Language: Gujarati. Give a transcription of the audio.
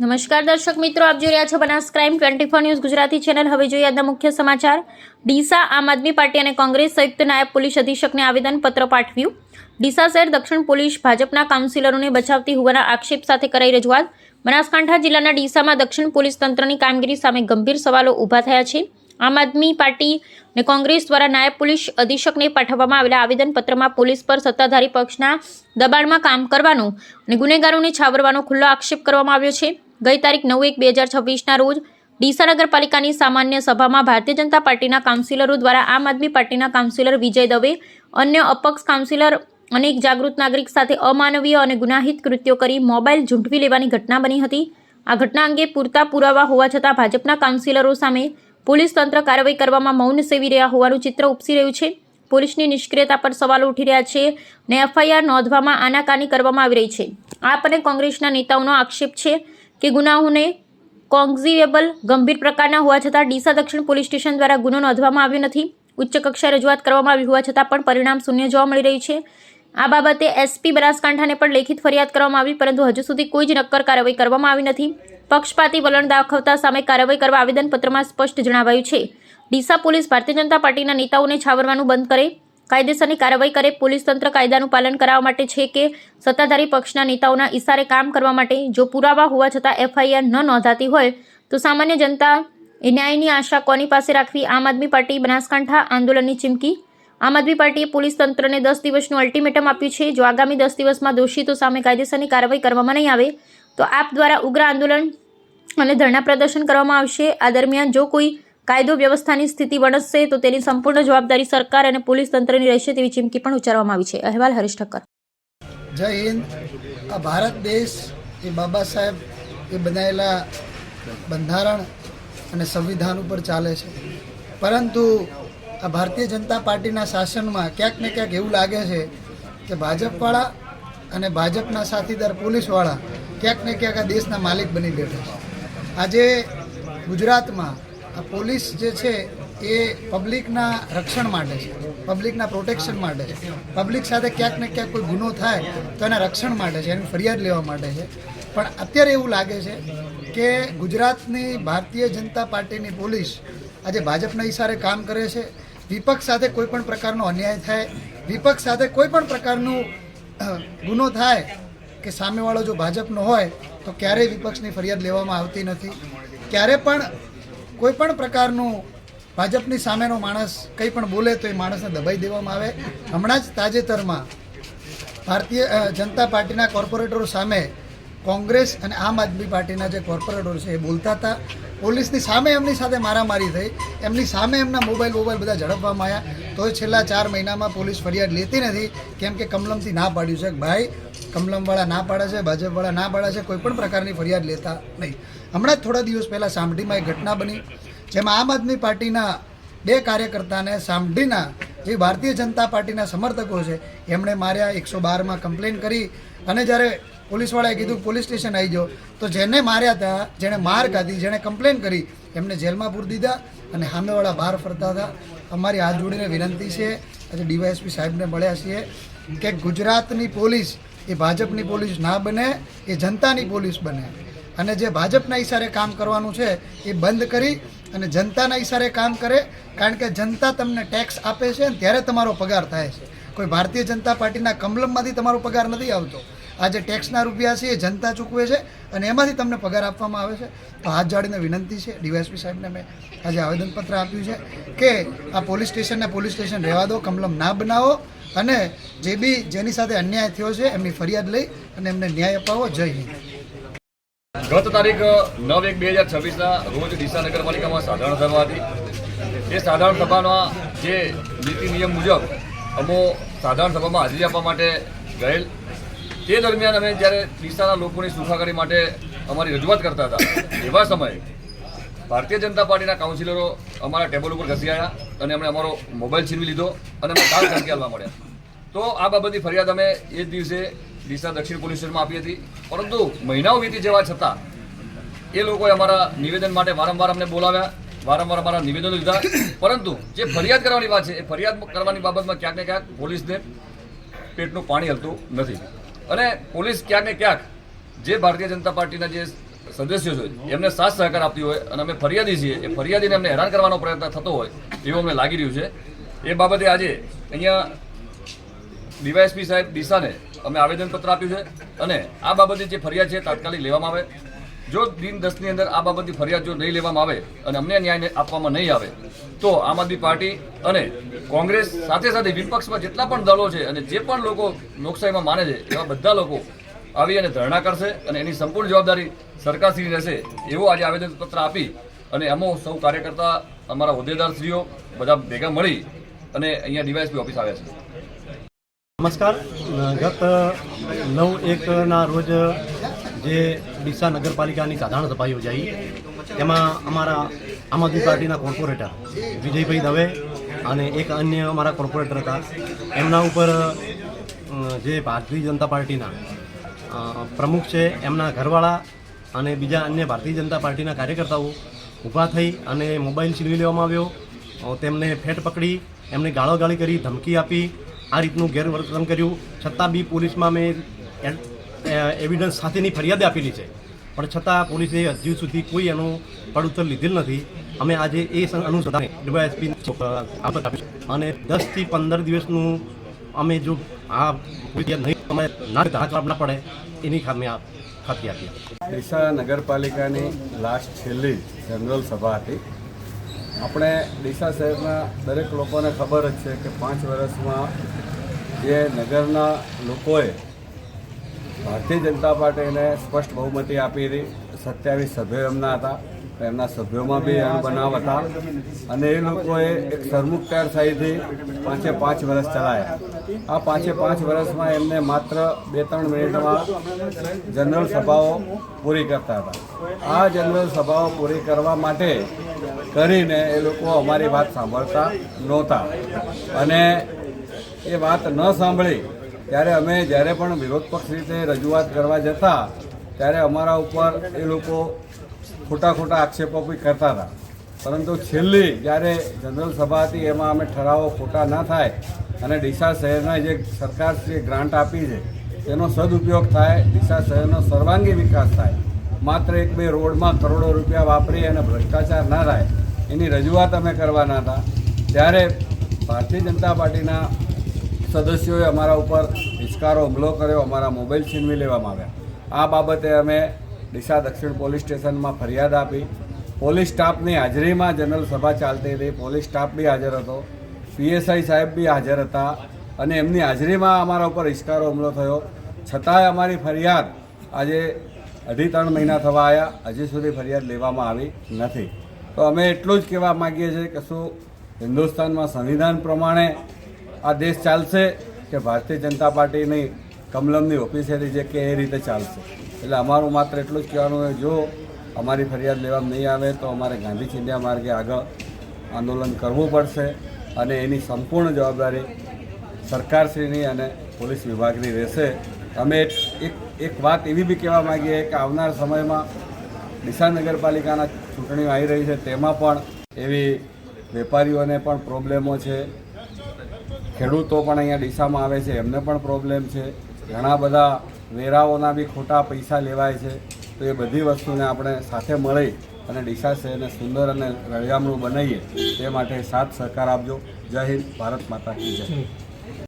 નમસ્કાર દર્શક મિત્રો, આપ જોઈ રહ્યા છો Banas crime 24 news Gujarati channel. હવે જોઈએ આજના મુખ્ય સમાચાર। ડીસા આમ આદમી પાર્ટી અને કોંગ્રેસ સંયુક્ત નાયબ પોલીસ અધિક્ષકને આવેદનપત્ર પાઠવ્યું। ડીસા શહેર દક્ષિણ પોલીસ ભાજપના કાઉન્સિલરોને બચાવતી હોવાના આક્ષેપ સાથે કરાઈ રજૂઆત। બનાસકાંઠા જિલ્લાના ડીસામાં દક્ષિણ પોલીસ તંત્રની કામગીરી સામે ગંભીર સવાલો ઊભા થયા છે। આમ આદમી પાર્ટી અને કોંગ્રેસ દ્વારા નાયબ પોલીસ અધિક્ષકને પાઠવવામાં આવેલા આવેદનપત્રમાં પોલીસ પર સત્તાધારી પક્ષના દબાણમાં કામ કરવાનો અને ગુનેગારોને છાવરવાનો ખુલ્લો આક્ષેપ કરવામાં આવ્યો છે। ગઈ તારીખ 9/1/2026ના રોજ ડીસા નગરપાલિકાની સામાન્ય સભામાં ભારતીય જનતા પાર્ટીના કાઉન્સિલરો દ્વારા આમ આદમી પાર્ટીના કાઉન્સિલર વિજય દવે, અન્ય અપક્ષ કાઉન્સિલર અને એક જાગૃત નાગરિક સાથે અમાનવીય અને ગુનાહિત કૃત્યો કરી મોબાઈલ ઝૂંટવી લેવાની ઘટના બની હતી। આ ઘટના અંગે પૂરતા પુરાવા હોવા છતાં ભાજપના કાઉન્સિલરો સામે પોલીસ તંત્ર કાર્યવાહી કરવામાં મૌન સેવી રહ્યા હોવાનું ચિત્ર ઉપસી રહ્યું છે। પોલીસની નિષ્ક્રિયતા પર સવાલો ઉઠી રહ્યા છે અને એફઆઈઆર નોંધવામાં આનાકાની કરવામાં આવી રહી છે। આપ અને કોંગ્રેસના નેતાઓનો આક્ષેપ છે કે ગુનાઓને કોન્ઝિવેબલ ગંભીર પ્રકારના હોવા છતાં ડીસા દક્ષિણ પોલીસ સ્ટેશન દ્વારા ગુનો નોંધવામાં આવ્યો નથી। ઉચ્ચ કક્ષાએ રજૂઆત કરવામાં આવી હોવા છતાં પણ પરિણામ શૂન્ય જોવા મળી રહ્યું છે। આ બાબતે એસપી બનાસકાંઠાને પણ લેખિત ફરિયાદ કરવામાં આવી, પરંતુ હજુ સુધી કોઈ જ નક્કર કાર્યવાહી કરવામાં આવી નથી। પક્ષપાતી વલણ દાખવતા સામે કાર્યવાહી કરવા આવેદનપત્રમાં સ્પષ્ટ જણાવાયું છે। ડીસા પોલીસ ભારતીય જનતા પાર્ટીના નેતાઓને છાવરવાનું બંધ કરે, કાયદેસરની કાર્યવાહી કરે। પોલીસ તંત્ર કાયદાનું પાલન કરાવવા માટે છે કે સત્તાધારી પક્ષના નેતાઓના ઇશારે કામ કરવા માટે? જો પુરાવા હોવા છતાં એફઆઈઆર ન નોંધાતી હોય તો સામાન્ય જનતા એ ન્યાયની આશા કોની પાસે રાખવી? આમ આદમી પાર્ટી બનાસકાંઠા આંદોલનની ચીમકી। આમ આદમી પાર્ટીએ પોલીસ તંત્રને 10 દિવસનું અલ્ટિમેટમ આપ્યું છે। જો આગામી 10 દિવસમાં દોષિતો સામે કાયદેસરની કાર્યવાહી કરવામાં નહીં આવે તો આપ દ્વારા ઉગ્ર આંદોલન અને ધરણા પ્રદર્શન કરવામાં આવશે। આ દરમિયાન જો કોઈ કાયદો વ્યવસ્થાની સ્થિતિ વણસશે તો તેની સંપૂર્ણ જવાબદારી સરકાર અને પોલીસ તંત્રની રહેશે તેવી ચીમકી પણ ઉચ્ચારવામાં આવી છે। અહેવાલ હરીશ ઠક્કર। જય હિન્દ। આ ભારત દેશ એ બાબા સાહેબ એ બનાવેલા બંધારણ અને સંવિધાન ઉપર ચાલે છે, પરંતુ આ ભારતીય જનતા પાર્ટીના શાસનમાં ક્યાંક ને ક્યાંક એવું લાગે છે કે ભાજપવાળા અને ભાજપના સાથીદાર પોલીસવાળા ક્યાંક ને ક્યાંક આ દેશના માલિક બની બેઠા છે। આજે ગુજરાતમાં આ પોલીસ જે છે એ પબ્લિકના રક્ષણ માટે છે, પબ્લિકના પ્રોટેક્શન માટે છે, પબ્લિક સાથે ક્યાંક ને ક્યાંક કોઈ ગુનો થાય તો એના રક્ષણ માટે છે, એની ફરિયાદ લેવા માટે છે। પણ અત્યારે એવું લાગે છે કે ગુજરાતની ભારતીય જનતા પાર્ટીની પોલીસ આજે ભાજપના ઇશારે કામ કરે છે। વિપક્ષ સાથે કોઈ પણ પ્રકારનો અન્યાય થાય, વિપક્ષ સાથે કોઈ પણ પ્રકારનો ગુનો થાય કે સામેવાળો જો ભાજપનો હોય તો ક્યારેય વિપક્ષની ફરિયાદ લેવામાં આવતી નથી। ક્યારે પણ કોઈ પણ પ્રકારનું ભાજપની સામેનો માણસ કંઈ પણ બોલે તો એ માણસને દબાઈ દેવામાં આવે। હમણાં જ તાજેતરમાં ભારતીય જનતા પાર્ટીના કોર્પોરેટરો સામે કોંગ્રેસ અને આમ આદમી પાર્ટીના જે કોર્પોરેટરો છે એ બોલતા હતા, પોલીસની સામે એમની સાથે મારામારી થઈ, એમની સામે એમના મોબાઈલ બધા ઝડપવામાં આવ્યા, તો છેલ્લા 4 મહિનામાં પોલીસ ફરિયાદ લેતી નથી, કેમ કે કમલમથી ના પાડ્યું છે કે ભાઈ કમલમવાળા ના પાડે છે, ભાજપવાળા ના પાડે છે, કોઈ પણ પ્રકારની ફરિયાદ લેતા નહીં। હમણાં જ થોડા દિવસ પહેલાં સામઢીમાં એક ઘટના બની જેમાં આમ આદમી પાર્ટીના 2 કાર્યકર્તાને સામઢીના જે ભારતીય જનતા પાર્ટીના સમર્થકો છે એમણે માર્યા। 112માં કમ્પ્લેન કરી અને જ્યારે પોલીસવાળાએ કીધું પોલીસ સ્ટેશન આવી જાઓ તો જેને માર્યા હતા, જેણે માર ખાધી, જેણે કમ્પ્લેન કરી એમને જેલમાં પૂરી દીધા અને સામેવાળા બહાર ફરતા હતા। અમારી હાથ જોડીને વિનંતી છે, આજે ડીવાયએસપી સાહેબને મળ્યા છીએ કે ગુજરાતની પોલીસ એ ભાજપની પોલીસ ના બને, એ જનતાની પોલીસ બને અને જે ભાજપના ઇશારે કામ કરવાનું છે એ બંધ કરી અને જનતાના ઇશારે કામ કરે, કારણ કે જનતા તમને ટેક્સ આપે છે અને ત્યારે તમારો પગાર થાય છે। કોઈ ભારતીય જનતા પાર્ટીના કમલમમાંથી તમારો પગાર નથી આવતો। આ જે ટેક્સના રૂપિયા છે એ જનતા ચૂકવે છે અને એમાંથી તમને પગાર આપવામાં આવે છે। તો હાથ જોડીને વિનંતી છે, ડીવાયએસપી સાહેબને મેં આજે આવેદનપત્ર આપ્યું છે કે આ પોલીસ સ્ટેશન રહેવા દો, કમલમ ના બનાવો અને જે બી જેની સાથે અન્યાય થયો છે એમની ફરિયાદ લઈ અને એમને ન્યાય અપાવો। જય હિન્દ। ગત તારીખ 9/1/2026ના રોજ ડીસા નગરપાલિકામાં સાધારણ સભા હતી। એ સાધારણ સભામાં જે નીતિ નિયમ મુજબ અમો સાધારણ સભામાં હાજરી આપવા માટે ગયેલ, તે દરમિયાન અમે જ્યારે ડીસાના લોકોની સુખાકારી માટે અમારી રજૂઆત કરતા હતા એવા સમયે ભારતીય જનતા પાર્ટીના કાઉન્સિલરો અમારા ટેબલ ઉપર ઘસી આવ્યા અને એમણે અમારો મોબાઈલ છીનવી લીધો અને અમે કાલ સંકેલવા મળ્યા। તો આ બાબતની ફરિયાદ અમે એ જ દિવસે ડીસા દક્ષિણ પોલીસ સ્ટેશનમાં આપી હતી, પરંતુ મહિનાઓ વીતી જવા છતાં એ લોકોએ અમારા નિવેદન માટે વારંવાર અમને બોલાવ્યા, વારંવાર અમારા નિવેદનો લીધા, પરંતુ જે ફરિયાદ કરવાની વાત છે એ ફરિયાદ કરવાની બાબતમાં ક્યાંક ને ક્યાંક પોલીસને પેટનું પાણી હલતું નથી અને પોલીસ ક્યાંક ને ક્યાંક જે ભારતીય જનતા પાર્ટીના જે સદસ્યો છે એમને સાથ સહકાર આપતી હોય અને અમે ફરિયાદી છીએ એ ફરિયાદીને અમને હેરાન કરવાનો પ્રયત્ન થતો હોય એવું અમને લાગી રહ્યું છે. એ બાબતે આજે અહીંયા ડીવાયએસપી સાહેબ ડીસાને અમે આવેદનપત્ર આપ્યું છે અને આ બાબતે જે ફરિયાદ છે તાત્કાલિક લેવામાં આવે. જો દિન 10ની અંદર આ બાબતની ફરિયાદ જો નહીં લેવામાં આવે અને અમને ન્યાય આપવામાં નહીં આવે તો આમ આદમી પાર્ટી અને કોંગ્રેસ સાથે સાથે વિપક્ષમાં જેટલા પણ દળો છે અને જે પણ લોકો લોકશાહીમાં માને છે એવા બધા લોકો આવી અને ધરણા કરશે અને એની સંપૂર્ણ જવાબદારી સરકારશ્રી રહેશે એવું આજે આવેદનપત્ર આપી અને અમો સૌ કાર્યકર્તા અમારા હોદ્દેદારશ્રીઓ બધા ભેગા મળી અને અહીંયા ડીવાયએસપી ઓફિસ આવ્યા છે. નમસ્કાર. ગત 9/1ના રોજ જે ડીસા નગરપાલિકાની સાધારણ સભા યોજાઈ તેમાં અમારા આમ આદમી પાર્ટીના કોર્પોરેટર વિજયભાઈ દવે અને એક અન્ય અમારા કોર્પોરેટર હતા એમના ઉપર જે ભારતીય જનતા પાર્ટીના પ્રમુખ છે એમના ઘરવાળા અને બીજા અન્ય ભારતીય જનતા પાર્ટીના કાર્યકર્તાઓ ઊભા થઈ અને મોબાઈલ છીનવી લેવામાં આવ્યો. તેમને ફેટ પકડી એમને ગાળોગાળી કરી ધમકી આપી આ રીતનું ગેરવર્તન કર્યું. છતાં બી પોલીસમાં મેં એવિડન્સ સાથેની ફરિયાદ આપેલી છે પણ છતાં પોલીસે હજુ સુધી કોઈ એનું પડઉત્તર લીધેલ નથી. અમે આજે એ અનુસંધાને ડીવાયએસપી અને 10 થી 15 દિવસનું અમે જો આ ફરિયાદ નહીં અમે ના પડે એની ખામી ખાતી આપી. ડીસા નગરપાલિકાની લાસ્ટ છેલ્લી જનરલ સભા હતી. આપણે ડીસા શહેરના દરેક લોકોને ખબર જ છે કે 5 વર્ષમાં જે નગરના લોકોએ ભારતીય જનતા પાર્ટીને સ્પષ્ટ બહુમતી આપી હતી. 27 સભ્યો એમના હતા, એમના સભ્યોમાં બી બનાવ હતા અને એ લોકોએ એક સરમુખત્યારશાહીથી 5 વર્ષ ચલાવ્યા. આ 5 વર્ષમાં એમને માત્ર 2-3 મિનિટમાં જનરલ સભાઓ પૂરી કરતા હતા. આ જનરલ સભાઓ પૂરી કરવા માટે કરીને એ લોકો અમારી વાત સાંભળતા નહોતા અને એ વાત ન સાંભળી ત્યારે અમે જ્યારે પણ વિરોધ પક્ષ રીતે રજૂઆત કરવા જતા ત્યારે અમારા ઉપર એ લોકો ખોટા આક્ષેપો બી કરતા હતા. પરંતુ છેલ્લી જ્યારે જનરલ સભા હતી એમાં અમે ઠરાવો ખોટા ના થાય અને ડીસા શહેરના જે સરકાર જે ગ્રાન્ટ આપી છે તેનો સદુપયોગ થાય, ડીસા શહેરનો સર્વાંગી વિકાસ થાય, માત્ર 1-2 રોડમાં કરોડો રૂપિયા વાપરી અને ભ્રષ્ટાચાર ના થાય એની રજૂઆત અમે કરવાના હતા. ત્યારે ભારતીય જનતા પાર્ટીના સદસ્યોએ અમારા ઉપર હિચકારો હુમલો કર્યો, અમારા મોબાઈલ છીનવી લેવામાં આવ્યા. આ બાબતે અમે ડીસા દક્ષિણ પોલીસ સ્ટેશનમાં ફરિયાદ આપી. પોલીસ સ્ટાફની હાજરીમાં જનરલ સભા ચાલતી હતી, પોલીસ સ્ટાફ બી હાજર હતો, પીએસઆઈ સાહેબ બી હાજર હતા અને એમની હાજરીમાં અમારા ઉપર હિચકારો હુમલો થયો. છતાંય અમારી ફરિયાદ આજે 2.5-3 મહિના થવા આવ્યા, હજી સુધી ફરિયાદ લેવામાં આવી નથી. તો અમે એટલું જ કહેવા માગીએ છીએ કે શું હિન્દુસ્તાનમાં સંવિધાન પ્રમાણે આ દેશ ચાલશે કે ભારતીય જનતા પાર્ટીની કમલમની ઓફિસેથી જે કે એ રીતે ચાલશે? એટલે અમારું માત્ર એટલું જ કહેવાનું હોય, જો અમારી ફરિયાદ લેવામાં નહીં આવે તો અમારે ગાંધી ચિંધ્યા માર્ગે આગળ આંદોલન કરવું પડશે અને એની સંપૂર્ણ જવાબદારી સરકારશ્રીની અને પોલીસ વિભાગની રહેશે. અમે એક વાત એવી બી કહેવા માગીએ કે આવનાર સમયમાં ડીસા નગરપાલિકાના ચૂંટણીઓ આવી રહી છે, તેમાં પણ એવી વેપારીઓને પણ પ્રોબ્લેમો છે, ખેડૂતો પણ અહીંયા ડીસામાં આવે છે એમને પણ પ્રોબ્લેમ છે, ઘણા બધા વેરાઓના બી ખોટા પૈસા લેવાય છે. તો એ બધી વસ્તુને આપણે સાથે મળી અને ડીસા શહેરને સુંદર અને રળિયામણું બનાવીએ તે માટે સાથ સહકાર આપજો. જય હિન્દ, ભારત માતા કી જય.